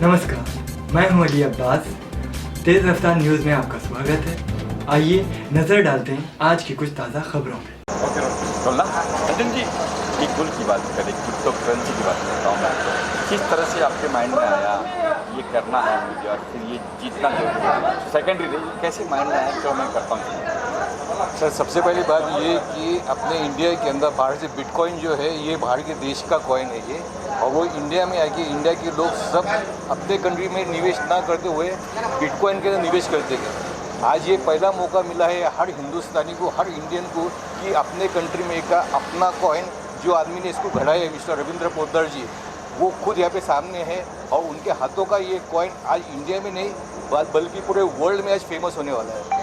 नमस्कार, मैं हूं अली अब्बास। तेज़ रफ्तार न्यूज़ में आपका स्वागत है। आइए नज़र डालते हैं आज की कुछ ताज़ा खबरों पे। रंजन जी, एक गुल की बात करें, क्रिप्टो करेंसी की बात करता हूँ मैं। किस तरह से आपके माइंड में आया ये करना है मुझे और फिर ये जीतना जो सेकेंडरी रही, कैसे माइंड में आया क्यों मैं करता हूँ? सर, सबसे पहली बात ये कि अपने इंडिया के अंदर बाहर से बिटकॉइन जो है ये बाहर के देश का कॉइन है ये, और वो इंडिया में आके इंडिया के लोग सब अपने कंट्री में निवेश ना करते हुए बिटकॉइन के अंदर निवेश करते गए। आज ये पहला मौका मिला है हर हिंदुस्तानी को, हर इंडियन को कि अपने कंट्री में का अपना कॉइन, जो आदमी ने इसको गढ़ा है मिस्टर रविंद्र पोद्दार जी, वो खुद यहाँ पे सामने है और उनके हाथों का ये कॉइन आज इंडिया में नहीं बल्कि पूरे वर्ल्ड में आज फेमस होने वाला है।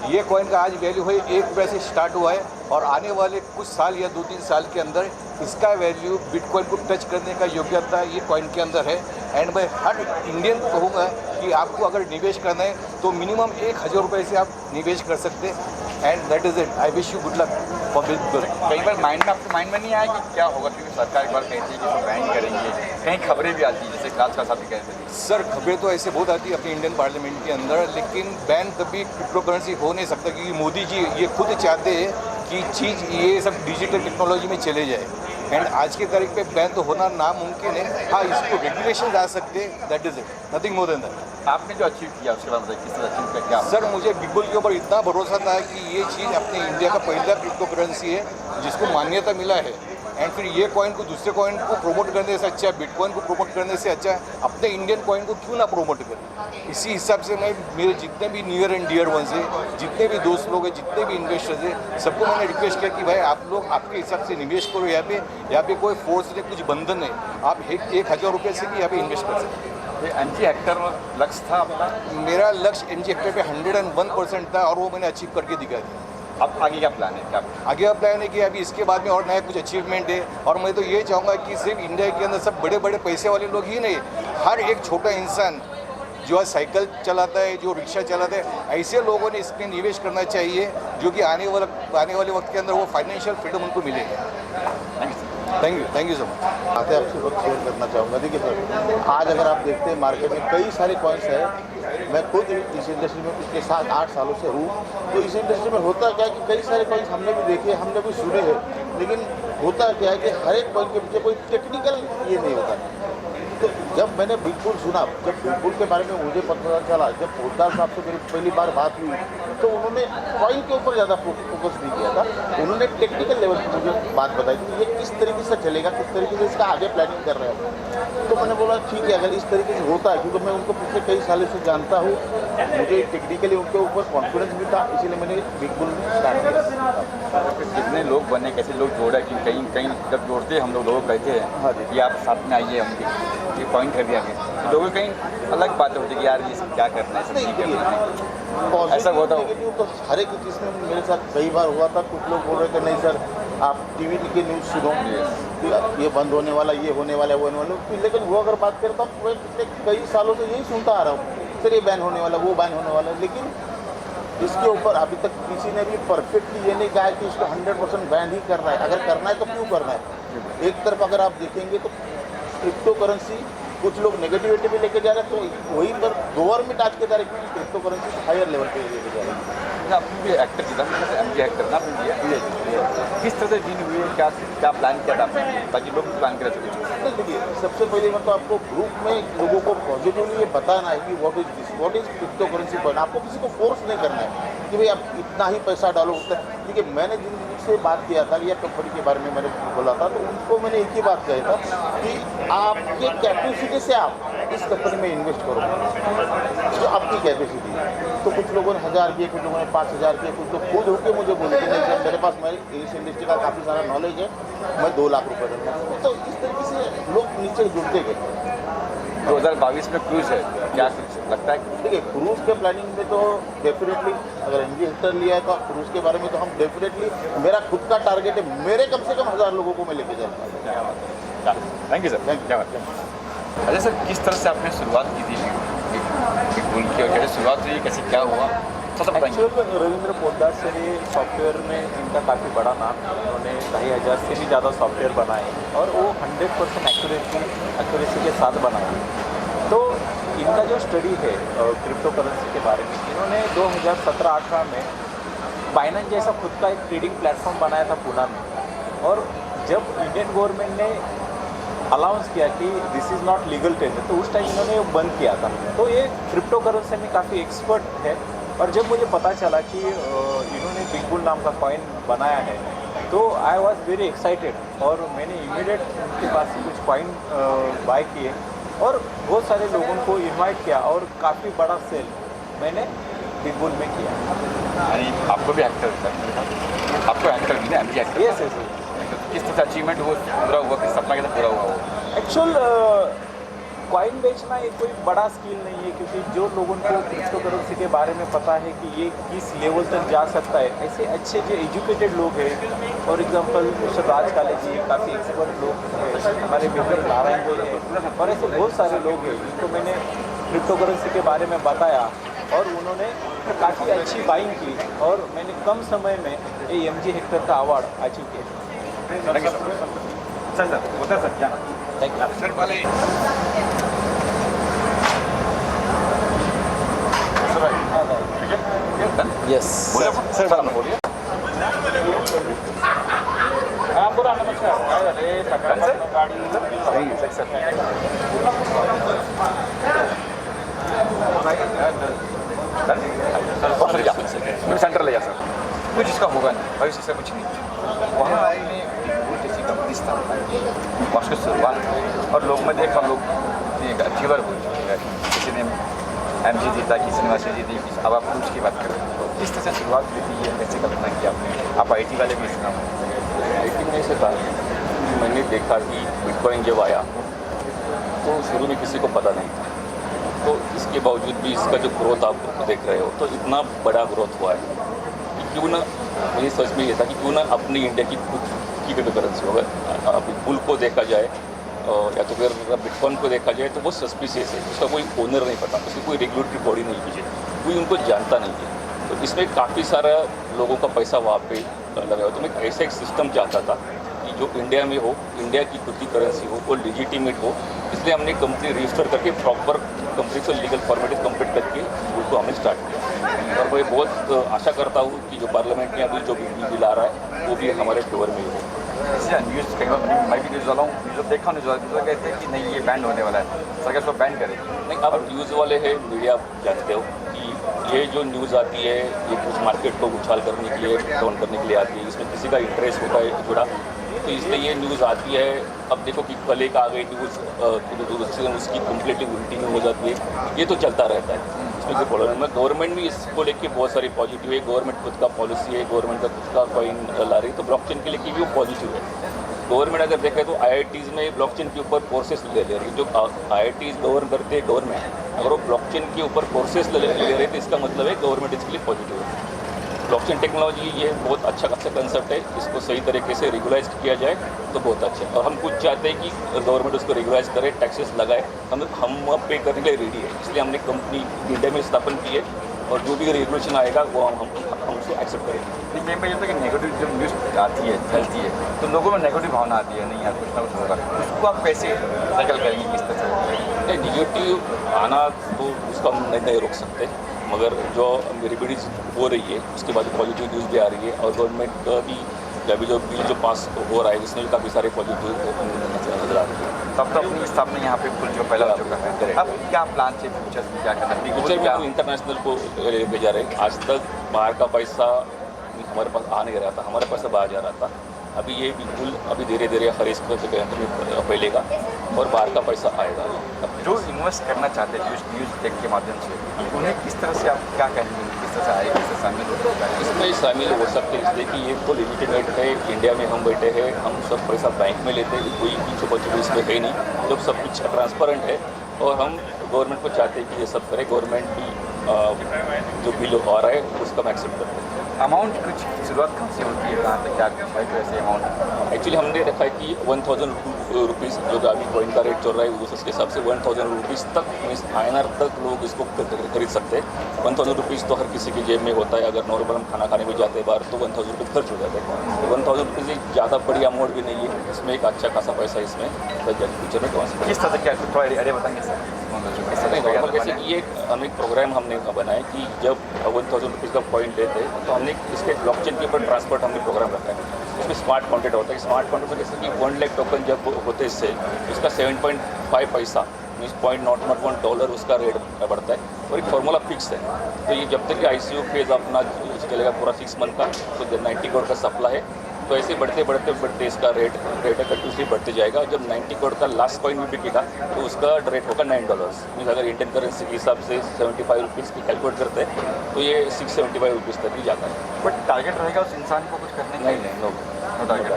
ये कॉइन का आज वैल्यू है ₹1 से स्टार्ट हुआ है और आने वाले कुछ साल या 2-3 साल के अंदर इसका वैल्यू बिटकॉइन को टच करने का योग्यता ये कॉइन के अंदर है। एंड मैं हर इंडियन को कहूँगा कि आपको अगर निवेश करना है तो मिनिमम ₹1000 से आप निवेश कर सकते हैं। And that is it. I wish you good luck for बिल्कुल। कई बार आपके माइंड में नहीं आया कि क्या होगा, क्योंकि सरकार एक बार कहती है कि इसको बैन करेंगे, कहीं खबरें भी आती हैं जैसे राज का साथ भी कहते हैं। सर, खबरें तो ऐसे बहुत आती है अपने इंडियन पार्लियामेंट के अंदर, लेकिन बैन कभी क्रिप्टो करेंसी हो नहीं सकता क्योंकि मोदी जी ये खुद चाहते हैं कि चीज़ ये सब डिजिटल टेक्नोलॉजी में चले जाए। एंड आज की तारीख पे बैन तो होना नामुमकिन है। हाँ, इसको रेगुलेशन आ सकते हैं, that is it, nothing more than that. आपने जो अचीव किया उसके बाद बताइए किस तरह अचीव किया? क्या सर, मुझे बिगबुल के ऊपर इतना भरोसा था कि ये चीज़ अपने इंडिया का पहला क्रिप्टो करेंसी है जिसको मान्यता मिला है। एंड फिर ये कॉइन को दूसरे कॉइन को प्रमोट करने से अच्छा, बिटकॉइन को प्रमोट करने से अच्छा अपने इंडियन कॉइन को क्यों ना प्रमोट करें। इसी हिसाब से मैं मेरे जितने भी नियर एंड डियर वंस है, जितने भी दोस्त लोग हैं, जितने भी इन्वेस्टर्स हैं, सबको मैंने रिक्वेस्ट किया कि भाई आप लोग आपके हिसाब से निवेश करो। यहाँ पे कोई फोर्स नहीं, कुछ बंधन है, आप ₹1000 से भी यहाँ पे इन्वेस्ट कर सकते हैं। एनजी हेक्टर लक्ष्य था आपका? मेरा लक्ष्य एनजी हेक्टर पे 101% था और वो मैंने अचीव करके दिखा दिया। अब आगे क्या प्लान है? क्या आगे का प्लान है कि अभी इसके बाद में और नया कुछ अचीवमेंट है। और मैं तो ये चाहूँगा कि सिर्फ इंडिया के अंदर सब बड़े बड़े पैसे वाले लोग ही नहीं, हर एक छोटा इंसान जो आज साइकिल चलाता है, जो रिक्शा चलाता है, ऐसे लोगों ने इसमें निवेश करना चाहिए जो कि आने वाले वक्त के अंदर वो फाइनेंशियल फ्रीडम उनको मिलेगा। Thank you so much. बातें आपसे बहुत शेयर करना चाहूँगा। देखिए सर, आज अगर आप देखते हैं मार्केट में कई सारे कॉइन्स हैं। मैं खुद इस इंडस्ट्री में पिछले 7-8 सालों से हूँ, तो इस इंडस्ट्री में होता क्या है कि कई सारे कॉइन्स हमने भी देखे, हमने भी सुने हैं, लेकिन होता क्या है कि हर एक कॉइन के पीछे कोई टेक्निकल ये नहीं होता। तो जब मैंने बिटबुल सुना, जब बिटबुल के बारे में मुझे पता चला, जब पोद्दार साहब से मेरी पहली बार बात हुई, तो उन्होंने कॉइन के ऊपर ज़्यादा फोकस नहीं किया था। उन्होंने टेक्निकल लेवल पर मुझे बात बताई कि ये किस तरीके से चलेगा, किस तरीके से इसका आगे प्लानिंग कर रहे हैं। तो मैंने बोला ठीक है, अगर इस तरीके से होता है, क्योंकि मैं उनको पिछले कई सालों से जानता हूँ, मुझे टेक्निकली उनके ऊपर कॉन्फिडेंस भी था, इसीलिए मैंने बिटबुल स्टार्ट किया। कितने लोग बने, कैसे लोग जोड़ा कि कहीं जब जोड़ते हम लोग कहते हैं कि आप साथ में आइए, हम ये पॉइंट है भी आगे, तो लोगों की कहीं अलग बातें होती है कि यार ये सब क्या करना है, सब नहीं करना है, ऐसा होता हो। तो हर एक चीज़ में मेरे साथ कई बार हुआ था। कुछ लोग बोल रहे थे नहीं सर आप टीवी की न्यूज़ सुनो, ये बंद होने वाला, ये होने वाला, वो होने वाला। लेकिन वो अगर बात करता हूँ, मैं पिछले कई सालों से यही सुनता आ रहा हूँ, सर ये बैन होने वाला, वो बैन होने वाला। लेकिन इसके ऊपर अभी तक किसी ने भी परफेक्टली ये नहीं कहा है कि इसको 100% बैन ही करना है। अगर करना है तो क्यों करना है। एक तरफ अगर आप देखेंगे तो क्रिप्टो करेंसी कुछ लोग नेगेटिविटी भी लेके जा रहे हैं, तो वहीं पर गवर्नमेंट आज के तारीख में क्रिप्टो करेंसी हायर लेवल पे लेके जा रहे हैं। आपने भी एक्टर किया, एमजी एक्टर ना आपने किस तरह से डील हुई है, क्या प्लान किया था आपने ताकि लोग प्लान कर सकें? देखिए, सबसे पहले मैं तो आपको ग्रुप में लोगों को पॉजिटिवली ये बताना है कि what is crypto currency coin. आपको किसी को फोर्स नहीं करना है कि भाई आप इतना ही पैसा डालो। देखिए, मैंने जिन से बात किया था या कंपनी के बारे में मैंने बोला था, तो उनको मैंने एक ही बात कही था कि आपके कैपेसिटी से आप इस कंपनी में इन्वेस्ट करो, जो आपकी कैपेसिटी है। तो कुछ लोगों ने 1000 किए, कुछ लोगों ने 5000 किए, कुछ लोग खुद होकर मुझे बोले कि नहीं सर मेरे पास इस इंडस्ट्री का काफ़ी सारा नॉलेज है, मैं 2 लाख रुपये दूँगा। तो इस तरीके से लोग नीचे जुड़ते गए। 2022 में क्रूज है, क्या लगता है? देखिए, क्रूज़ के प्लानिंग में तो डेफिनेटली अगर एनजी हेक्टर लिया है तो क्रूज़ के बारे में तो हम डेफिनेटली, मेरा खुद का टारगेट है, मेरे कम से कम 1000 लोगों को मैं लेके जाऊँगा। Thank you sir. क्या बात है। अच्छा सर, किस तरह से आपने शुरुआत की थी बिटबुल की, और कैसे शुरुआत हुई, कैसे क्या हुआ, सब बताएंगे? एक्चुअल रविंद्र पोद्दार से ये सॉफ्टवेयर में इनका काफ़ी बड़ा नाम, उन्होंने 2500 से भी ज़्यादा सॉफ्टवेयर बनाए और वो 100% एक्यूरेसी के साथ बनाए। तो इनका जो स्टडी है क्रिप्टो करेंसी के बारे में, इन्होंने 2017-18 में बाइनेंस जैसा खुद का एक ट्रेडिंग प्लेटफॉर्म बनाया था पूना में, और जब इंडियन गवर्नमेंट ने अलाउंस किया कि this is not legal tender, तो उस टाइम इन्होंने वो बंद किया था। तो ये क्रिप्टो करेंसी में काफ़ी एक्सपर्ट है, और जब मुझे पता चला कि इन्होंने बिग बुल नाम का कॉइन बनाया है, तो आई वॉज वेरी एक्साइटेड, और मैंने इमीडिएट उनके पास से कुछ कॉइन बाय किए और बहुत सारे लोगों को इनवाइट किया, और काफ़ी बड़ा सेल मैंने बिग बुल में किया। यानी आपको भी एक्टर आपको एक्टर भी ना M G actor yes yes किस तरह से अचीवमेंट वो पूरा हुआ, किस सपना के साथ पूरा हुआ वो? एक्चुअल कॉइन बेचना ये कोई बड़ा स्किल नहीं है, क्योंकि जो लोगों को क्रिप्टो करेंसी के बारे में पता है कि ये किस लेवल तक जा सकता है, ऐसे अच्छे जो एजुकेटेड लोग हैं, फॉर एग्जांपल मिस्टर राज काले जी काफ़ी एक्सपर्ट लोग हैं, हमारे बिल्कुल नारायण जी हैं, और ऐसे बहुत सारे लोग हैं जिनको मैंने क्रिप्टो करेंसी के बारे में बताया, और उन्होंने काफ़ी अच्छी बाइंग की, और मैंने कम समय में ये MG हेक्टर का अवार्ड अचीव किया। थैंक यू सर होता है सर क्या थैंक यू सर वाले यस बोलिए सर बोलिए हाँ पूरा नमस्कार। अरे गाड़ी सही है सर सेंटर ले जा सर, कुछ इसका होगा नहीं, भविष्य से कुछ नहीं। वहाँ आए जैसी कंपनी स्थापना उसकी शुरुआत, और लोग में देखा लोग अचीवर हुई, किसी ने MG जीता, किसी ने वैसे जीती, अब आप कुछ की बात कर रहे हैं, तो किस तरह से शुरुआत हुई थी, ये कैसे कल्पना की आपने? आप IT वाले भी सुना? IT में से था, मैंने देखा कि बिटकॉइन जब आया तो शुरू में किसी को पता नहीं था, तो इसके बावजूद भी इसका जो ग्रोथ आप देख रहे हो, तो इतना बड़ा ग्रोथ हुआ है कि क्यों ना, मेरी सोच में ये था कि क्यों ना अपनी इंडिया की खुद की क्रिप्टो करेंसी हो। अगर बुल को देखा जाए या तो फिर बिटकॉइन को देखा जाए तो वो सस्पिशियस है, उसका कोई ओनर नहीं पता, उसकी कोई रेगुलेटरी बॉडी नहीं पीछे, कोई उनको जानता नहीं है। तो इसमें काफ़ी सारा लोगों का पैसा वहाँ पे लगा हुआ। तो मैं ऐसा एक सिस्टम चाहता था कि जो इंडिया में हो, इंडिया की खुद की करेंसी हो, वो लेजिटिमेट हो, इसलिए हमने कंपनी रजिस्टर करके प्रॉपर कंपनी से लीगल फॉर्मेलिटीज कंप्लीट करके उसको हमने स्टार्ट किया। और मैं बहुत आशा करता हूँ कि जो पार्लियामेंट में अभी जो बिल आ रहा है वो भी हमारे फेवर में हो। इससे न्यूज़ कहीं बार मैं भी न्यूज़ वाला हूँ, न्यूज़ देखा न्यूज़ कहते हैं कि नहीं ये बैन होने वाला है, सरकार इसको बैन करेगी। नहीं, अब न्यूज़ वाले हैं, मीडिया जानते हो कि ये जो न्यूज़ आती है ये कुछ मार्केट को उछाल करने के लिए, डाउन करने के लिए आती है, इसमें किसी का इंटरेस्ट होता है जुड़ा, तो इसलिए ये न्यूज़ आती है। अब देखो कि कल एक आ गई न्यूज़ उसकी कम्प्लीटली उल्टी में हो जाती है, ये तो चलता रहता है। इसमें कोई प्रॉब्लम नहीं। गवर्नमेंट भी इसको लेके बहुत सारी पॉजिटिव है, गवर्नमेंट खुद का पॉलिसी है, गवर्नमेंट का खुद का कॉइन ला रही है, तो ब्लॉकचेन के लिए भी वो पॉजिटिव है। गवर्नमेंट अगर देखें तो IITs में ब्लॉकचेन के ऊपर कोर्सेज ले रही है, जो IITs गवर्न करते हैं गवर्नमेंट, अगर वो ब्लॉकचेन के ऊपर कोर्सेज ले रहे हैं तो इसका मतलब है गवर्नमेंट इसके लिए पॉजिटिव है। ब्लॉकचेन टेक्नोलॉजी ये बहुत अच्छा कंसेप्ट है, इसको सही तरीके से रेगुलाइज किया जाए तो बहुत अच्छा है। और हम कुछ चाहते हैं कि गवर्नमेंट उसको रेगुलाइज करे, टैक्सेस लगाए, हम पे करने के लिए रेडी है। इसलिए हमने कंपनी इंडिया में स्थापन की है, और जो भी रेगुलेशन आएगा वो हम उसको एक्सेप्ट करेंगे। लेकिन मैं ये तो कि नेगेटिव जब न्यूज़ आती है, फैलती है, तो लोगों में नेगेटिव भावना आती है, नहीं यार कुछ ना कुछ होगा, उसको आप कैसे टैकल करेंगे, किस तरह से? नहीं, निगेटिव आना तो उसको हम नहीं रोक सकते, मगर जो रेमेडीज हो रही है उसके बाद पॉजिटिव न्यूज़ भी आ रही है, और गवर्नमेंट भी अभी जो बिल जो पास हो रहा है उसमें भी काफ़ी सारे पॉजिटिव नजर आ रहे हैं। तब तो अपनी स्थापना यहाँ पे खुल जो पहला हो चुका है, अब क्या प्लान है फ्यूचर में, क्या करना है? फ्यूचर में हम इंटरनेशनल को ले जा रहे हैं। आज तक बाहर का पैसा हमारे पास आ नहीं रहा था, हमारे पास बाहर जा रहा था। अभी ये बिल्कुल अभी धीरे धीरे हर इस फैलेगा और बाहर का पैसा आएगा। जो इन्वेस्ट करना चाहते हैं न्यूज़ टेक के माध्यम से, उन्हें किस तरह से आप क्या कहेंगे, किस तरह से आए, किस तरह शामिल हो सकता है? इसमें शामिल हो सकते हैं इसलिए कि ये तो लेजिटिमेट है, इंडिया में हम बैठे हैं, हम सब पैसा बैंक में लेते हैं, कोई पीछे बच्चे इसमें है नहीं, जब सब कुछ ट्रांसपेरेंट है, और हम गवर्नमेंट को चाहते हैं कि ये सब करे। गवर्नमेंट भी जो बिल आ रहा है उसका हम एक्सेप्ट करते हैं। अमाउंट कुछ शुरुआत कहाँ से होती है, कहाँ तक क्या कुछ है, कैसे अमाउंट? एक्चुअली हमने देखा है कि 1000 रुपीज़ जो अभी कॉइन का रेट चल रहा है उसके हिसाब से 1000 रुपीज़ तक मीन्स INR तक लोग इसको खरीद सकते हैं। 1000 रुपीज़ तो हर किसी की जेब में होता है। अगर नॉर्मल हम खाना खाने भी जाते हैं बाहर तो 1000 रुपये खर्च हो जाते हैं। तो 1000 रुपीज़ एक ज़्यादा बड़ी अमाउंट भी नहीं है, इसमें एक अच्छा खासा पैसा इसमें फ्यूचर में कमा सकते हैं। किस तरह से क्या थोड़ा आइडिया बताएंगे सर? किस तरह से नॉर्मल जैसे कि ये हम एक प्रोग्राम हमने बनाया कि जब 1000 रुपीज़ का कॉइन लेते हैं तो हमने इसके ब्लॉकचेन के ऊपर ट्रांसपोर्ट हमने प्रोग्राम रखा है। इसमें स्मार्ट कॉन्ट्रैक्ट होता है। स्मार्ट कॉन्ट्रैक्ट में जैसे कि 1 लाख टोकन जब होते इससे इसका 7.5 पैसा मीन्स $0.01 उसका रेट बढ़ता है और एक फार्मूला फिक्स है। तो ये जब तक कि ICO फेज अपना चलेगा पूरा 6 मंथ का, तो 90 करोड़ का सप्लाई है। तो ऐसे बढ़ते इसका रेट कंटिन्यूसली बढ़ते जाएगा। जब 90 करोड़ का लास्ट कॉइन भी बिकेगा तो उसका रेट होगा $9 मीन्स अगर इंडियन करेंसी के हिसाब से 75 रुपीज़ की कैलकुलेट करते हैं तो ये 675 रुपीज़ तक ही जाता है। बट टारगेट रहेगा उस इंसान को कुछ करने का? नहीं नो टारगेट।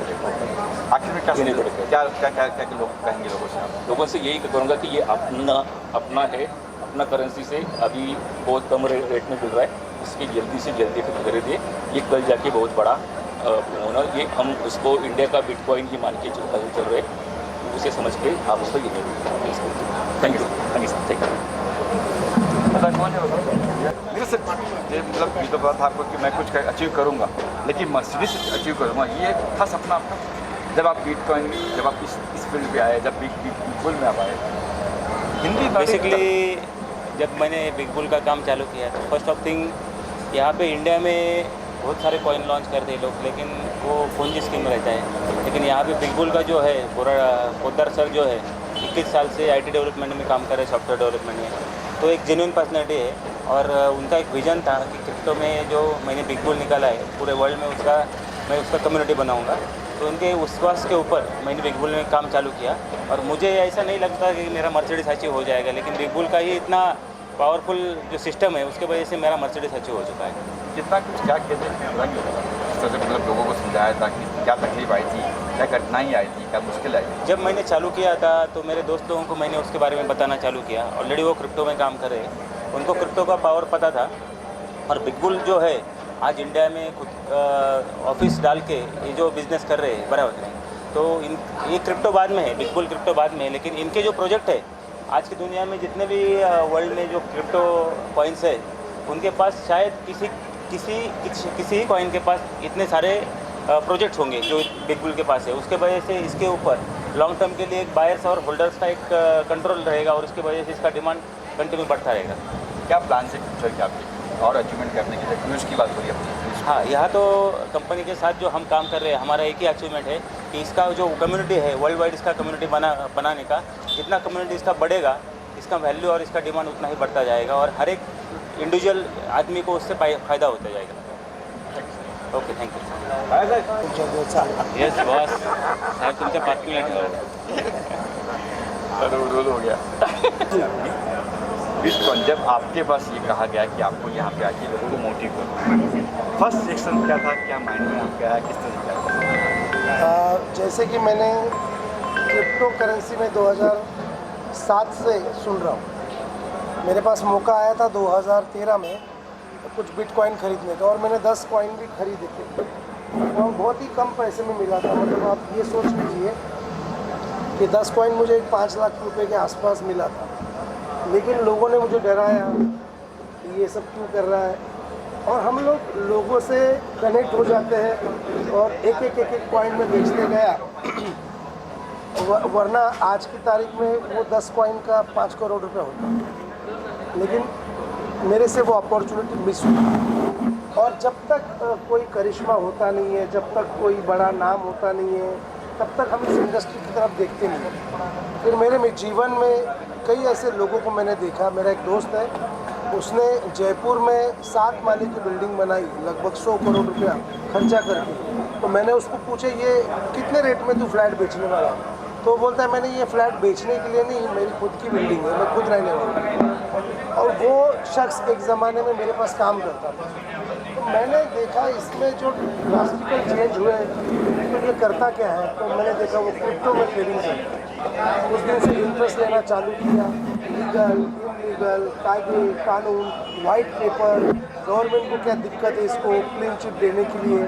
आखिर में क्या ये नहीं पड़ेगा। क्या लोग कहेंगे लोगों से यही कहूँगा कि ये अपना है, अपना करेंसी से अभी बहुत कम रेट में मिल रहा है। इसकी जल्दी से जल्दी खरीदिए। ये कल जाके बहुत बड़ा होना, ये हम उसको इंडिया का बिटकॉइन ही मान के चल रहे हैं। उसे समझ के आप उसको ये thank you sir, thank you. पता कौन है वो सर? ये मतलब ये तो बात था आपको कि मैं कुछ अचीव करूँगा, लेकिन मर्सिडीज अचीव करूँगा, ये था सपना आपका? जब आप बिटकॉइन, जब आप इस फील्ड पे आए, जब बिग बुल में आप आए, हिंदी बेसिकली जब मैंने बिग बुल का काम चालू किया तो फर्स्ट ऑफ थिंग यहाँ पे इंडिया में बहुत सारे कॉइन लॉन्च करते हैं लोग, लेकिन वो पोंजी स्कीम में रहता है। लेकिन यहाँ पे बिग बुल का जो है पूरा पोद्दार सर जो है 21 साल से IT डेवलपमेंट में काम कर रहे हैं, सॉफ्टवेयर डेवलपमेंट में, तो एक जेन्युइन पर्सनैलिटी है। और उनका एक विजन था कि क्रिप्टो में जो मैंने बिग बुल निकाला है पूरे वर्ल्ड में मैं उसका कम्युनिटी बनाऊँगा। तो उनके विश्वास के ऊपर मैंने बिग बुल में काम चालू किया। और मुझे ऐसा नहीं लगता कि मेरा मर्सिडीज अचीव हो जाएगा, लेकिन बिग बुल का ही इतना पावरफुल जो सिस्टम है उसके वजह से मेरा मर्सिडीज अचीव हो चुका है। कितना कुछ क्या किया था, इस तरह से मतलब लोगों को समझाया था कि क्या तकलीफ आई थी, क्या कठिनाई आई थी, क्या मुश्किल आई थी? जब मैंने चालू किया था तो मेरे दोस्त लोगों को मैंने उसके बारे में बताना चालू किया। ऑलरेडी वो क्रिप्टो में काम कर रहे हैं, उनको क्रिप्टो का पावर पता था। और बिग बुल जो है आज इंडिया में खुद ऑफिस डाल के ये जो बिज़नेस कर रहे हैं बराबर है, तो ये क्रिप्टो बाद में है, बिग बुल क्रिप्टो बाद में है। लेकिन इनके जो प्रोजेक्ट है आज की दुनिया में जितने भी वर्ल्ड में जो क्रिप्टो कॉइन्स है उनके पास शायद किसी ही कॉइन के पास इतने सारे प्रोजेक्ट्स होंगे जो बिग बुल के पास है। उसके वजह से इसके ऊपर लॉन्ग टर्म के लिए एक बायर्स और होल्डर्स का एक कंट्रोल रहेगा और उसकी वजह से इसका डिमांड कंटिन्यू बढ़ता रहेगा। क्या प्लान है फ्यूचर के आपके और अचीवमेंट करने के लिए? फ्यूज की बात हो रही है। हाँ, यहाँ तो कंपनी के साथ जो हम काम कर रहे हैं हमारा एक ही अचीवमेंट है कि इसका जो कम्युनिटी है वर्ल्ड वाइड इसका कम्युनिटी बनाने का, जितना कम्युनिटी इसका बढ़ेगा इसका वैल्यू और इसका डिमांड उतना ही बढ़ता जाएगा और हर एक इंडिविजुअल आदमी को उससे फ़ायदा होता जाएगा। Okay, thank you. Yes boss साहब, तुमच्या 5 मिनिट रोल हो गया। बिटकॉइन जब आपके पास ये कहा गया कि आपको यहाँ पे आके लोगों को मोटिव करो, फर्स्ट सेक्शन क्या था, क्या माइंड में आपके आया, किस तरह क्या? जैसे कि मैंने क्रिप्टो करेंसी में 2007 से सुन रहा हूँ। मेरे पास मौका आया था 2013 में कुछ बिटकॉइन खरीदने का और मैंने 10 कॉइन भी खरीदे थे और बहुत ही कम पैसे में मिला था। मतलब आप ये सोच लीजिए कि 10 कॉइन मुझे 5 लाख रुपए के आसपास मिला था। लेकिन लोगों ने मुझे डराया कि ये सब क्यों कर रहा है, और हम लोगों से कनेक्ट हो जाते हैं और एक कॉइन में बेचते गया। वरना आज की तारीख में वो 10 कॉइन का 5 करोड़ रुपए होता, लेकिन मेरे से वो अपॉर्चुनिटी मिस हुई। और जब तक कोई करिश्मा होता नहीं है, जब तक कोई बड़ा नाम होता नहीं है, तब तक हम इस इंडस्ट्री की तरफ देखते नहीं हैं। फिर मेरे जीवन में कई ऐसे लोगों को मैंने देखा। मेरा एक दोस्त है, उसने जयपुर में 7 माले की बिल्डिंग बनाई लगभग 100 करोड़ रुपया खर्चा करके। तो मैंने उसको पूछा ये कितने रेट में तू फ्लैट बेचने वाला? तो बोलता है मैंने ये फ्लैट बेचने के लिए नहीं, मेरी खुद की बिल्डिंग है, मैं खुद रहने वाला हूँ। और वो शख्स एक ज़माने में मेरे पास काम करता था। तो मैंने देखा इसमें जो ड्रास्टिकल चेंज हुए तो ये करता क्या है। तो मैंने देखा वो क्रिप्टो में ट्रेडिंग करता है। उस दिन से इंटरेस्ट लेना चालू किया। लीगल, इलीगल, कायदे कानून, वाइट पेपर, गवर्नमेंट को क्या दिक्कत है इसको क्लीन चिट देने के लिए,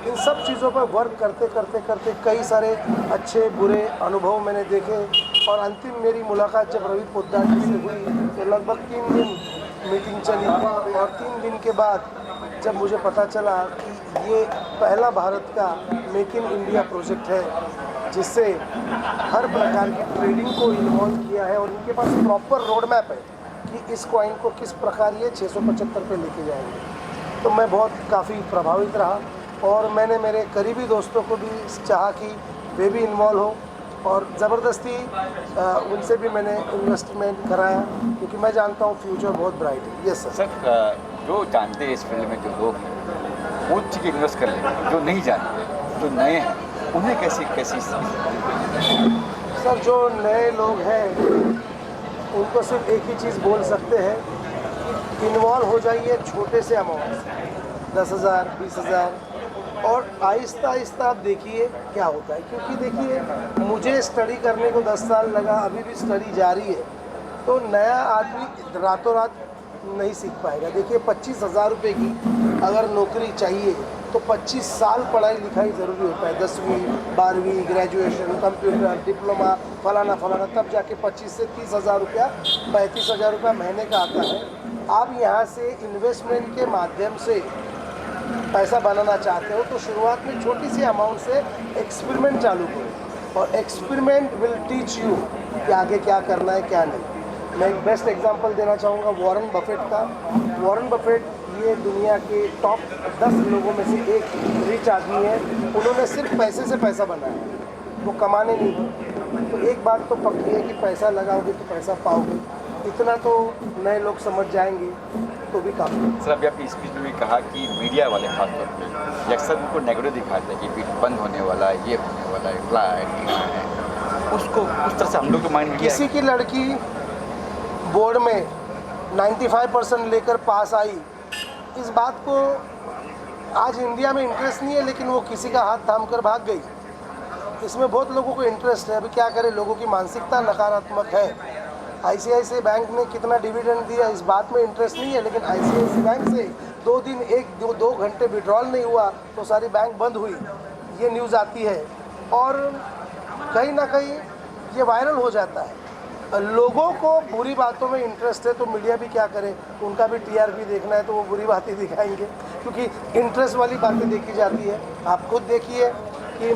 इन सब चीज़ों पर वर्क करते करते करते कई सारे अच्छे बुरे अनुभव मैंने देखे। और अंतिम मेरी मुलाकात जब रवि पोद्दार जी से हुई तो लगभग 3 दिन मीटिंग चली, और 3 दिन के बाद जब मुझे पता चला कि ये पहला भारत का मेक इन इंडिया प्रोजेक्ट है जिससे हर प्रकार की ट्रेडिंग को इन्वॉल्व किया है, और इनके पास प्रॉपर रोड मैप है कि इस कॉइन को किस प्रकार ये 675 पे लेके जाएंगे, तो मैं बहुत काफ़ी प्रभावित रहा। और मैंने मेरे करीबी दोस्तों को भी चाहा कि वे भी इन्वॉल्व हो, और ज़बरदस्ती उनसे भी मैंने इन्वेस्टमेंट कराया, क्योंकि मैं जानता हूँ फ्यूचर बहुत ब्राइट है। Yes sir. सर जो जानते हैं इस फील्ड में जो लोग हैं वो चीज़ इन्वेस्ट कर लेंगे, जो नहीं जानते जो नए हैं उन्हें कैसी सर जो नए लोग हैं उनको सिर्फ एक ही चीज़ बोल सकते हैं कि इन्वॉल्व हो जाइए छोटे से अमाउंट से, 10,000 20,000, और आहिस्ता आहिस्ता आप देखिए क्या होता है। क्योंकि देखिए मुझे स्टडी करने को 10 साल लगा, अभी भी स्टडी जारी है, तो नया आदमी रातों रात नहीं सीख पाएगा। देखिए 25,000 रुपये की अगर नौकरी चाहिए तो 25 साल पढ़ाई लिखाई ज़रूरी होता है, 10वीं 12वीं ग्रेजुएशन, कंप्यूटर, डिप्लोमा, फलाना फलाना, तब जाके 25 से 30,000 रुपया 35,000 रुपया महीने का आता है। आप यहाँ से इन्वेस्टमेंट के माध्यम से पैसा बनाना चाहते हो तो शुरुआत में छोटी सी अमाउंट से एक्सपेरिमेंट चालू करो, और एक्सपेरिमेंट विल टीच यू कि आगे क्या करना है क्या नहीं। मैं एक बेस्ट एग्जांपल देना चाहूँगा वॉरेन बफेट का। वॉरेन बफेट ये दुनिया के टॉप 10 लोगों में से एक रिच आदमी है। उन्होंने सिर्फ पैसे से पैसा बनाया, वो कमाने नहीं गए। तो एक बात तो पक्की है कि पैसा लगाओगे तो पैसा पाओगे, इतना तो नए लोग समझ जाएंगे तो भी काफ़ी। सर अभी आपकी स्पीच में भी कहा कि मीडिया वाले खासतौर पर अक्सर उनको नेगेटिव दिखाते हैं कि बीट बंद होने वाला है, ये होने वाला है, फ्लाइट है, उसको उस तरह से हम लोग के माइंड में किसी की लड़की बोर्ड में 95% लेकर पास आई, इस बात को आज इंडिया में इंटरेस्ट नहीं है, लेकिन वो किसी का हाथ थाम कर भाग गई। इसमें बहुत लोगों को इंटरेस्ट है। अभी क्या करें, लोगों की मानसिकता नकारात्मक है। ICICI बैंक ने कितना डिविडेंड दिया इस बात में इंटरेस्ट नहीं है, लेकिन ICICI बैंक से 2 दिन 1-2 घंटे विड्रॉल नहीं हुआ तो सारी बैंक बंद हुई, ये न्यूज़ आती है। और कहीं ना कहीं ये वायरल हो जाता है। लोगों को बुरी बातों में इंटरेस्ट है तो मीडिया भी क्या करे, उनका भी TRP देखना है तो वो बुरी बातें दिखाएंगे, क्योंकि इंटरेस्ट वाली बातें देखी जाती है। आप खुद देखिए कि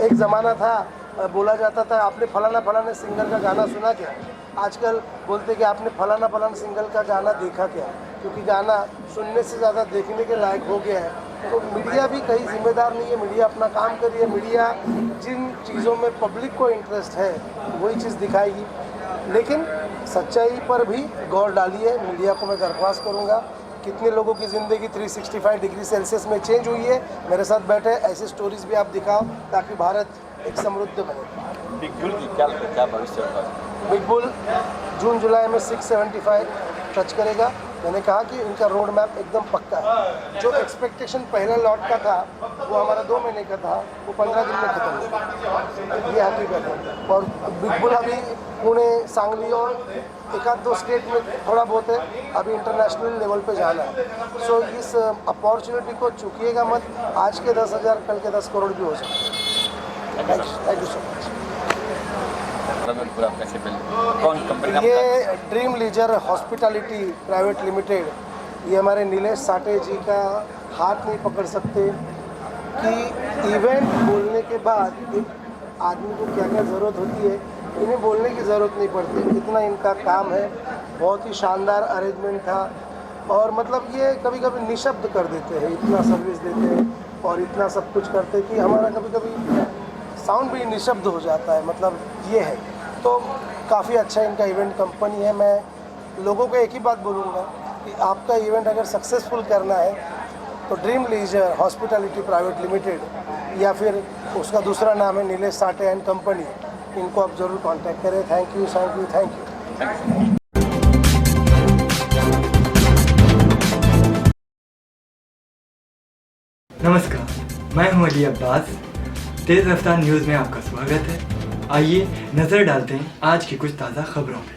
एक ज़माना था, बोला जाता था आपने फलाना सिंगर का गाना सुना क्या, आजकल बोलते कि आपने फलाना सिंगर का गाना देखा क्या, क्योंकि गाना सुनने से ज़्यादा देखने के लायक हो गया है। तो मीडिया भी कहीं जिम्मेदार नहीं है, मीडिया अपना काम करिए। मीडिया जिन चीज़ों में पब्लिक को इंटरेस्ट है वही चीज़ दिखाएगी, लेकिन सच्चाई पर भी गौर डालिए। मीडिया को मैं दरख्वास्त करूँगा, कितने लोगों की ज़िंदगी 365 डिग्री सेल्सियस में चेंज हुई है, मेरे साथ बैठे ऐसे स्टोरीज़ भी आप दिखाओ ताकि भारत एक समृद्ध बने। बिग बुल की क्या भविष्य होगा? बिग बुल जून जुलाई में 675 टच करेगा। मैंने कहा कि इनका रोड मैप एकदम पक्का है। जो एक्सपेक्टेशन पहला लॉट का था वो हमारा 2 महीने का था, वो 15 दिन में ख़त्म हो, ये हकीकत है। और बिग बुल अभी पुणे, सांगली और 1-2 स्टेट में थोड़ा बहुत है, अभी इंटरनेशनल लेवल पे जाना है। सो इस अपॉर्चुनिटी को चूकिएगा मत। आज के 10,000 कल के 10 करोड़ भी हो सकते हैं। Thank you so much. कौन कंपनी? ये Dream Leisure Hospitality Private Limited, ये हमारे नीलेश साठे जी का हाथ नहीं पकड़ सकते कि इवेंट बोलने के बाद एक आदमी को क्या क्या ज़रूरत होती है, इन्हें बोलने की ज़रूरत नहीं पड़ती, इतना इनका काम है। बहुत ही शानदार अरेंजमेंट था, और मतलब ये कभी कभी निशब्द कर देते हैं, इतना सर्विस देते हैं और इतना सब कुछ करते हैं कि हमारा कभी कभी साउंड भी निशब्द हो जाता है। मतलब ये है, तो काफ़ी अच्छा इनका इवेंट कंपनी है। मैं लोगों को एक ही बात बोलूँगा कि आपका इवेंट अगर सक्सेसफुल करना है तो Dream Leisure Hospitality Private Limited या फिर उसका दूसरा नाम है नीलेश साठे एंड कंपनी, इनको आप ज़रूर कांटेक्ट करें। Thank you, thank you, thank you. नमस्कार, मैं हूं अली अब्बास। तेज़ रफ्तार न्यूज़ में आपका स्वागत है। आइए नज़र डालते हैं आज की कुछ ताज़ा खबरों में।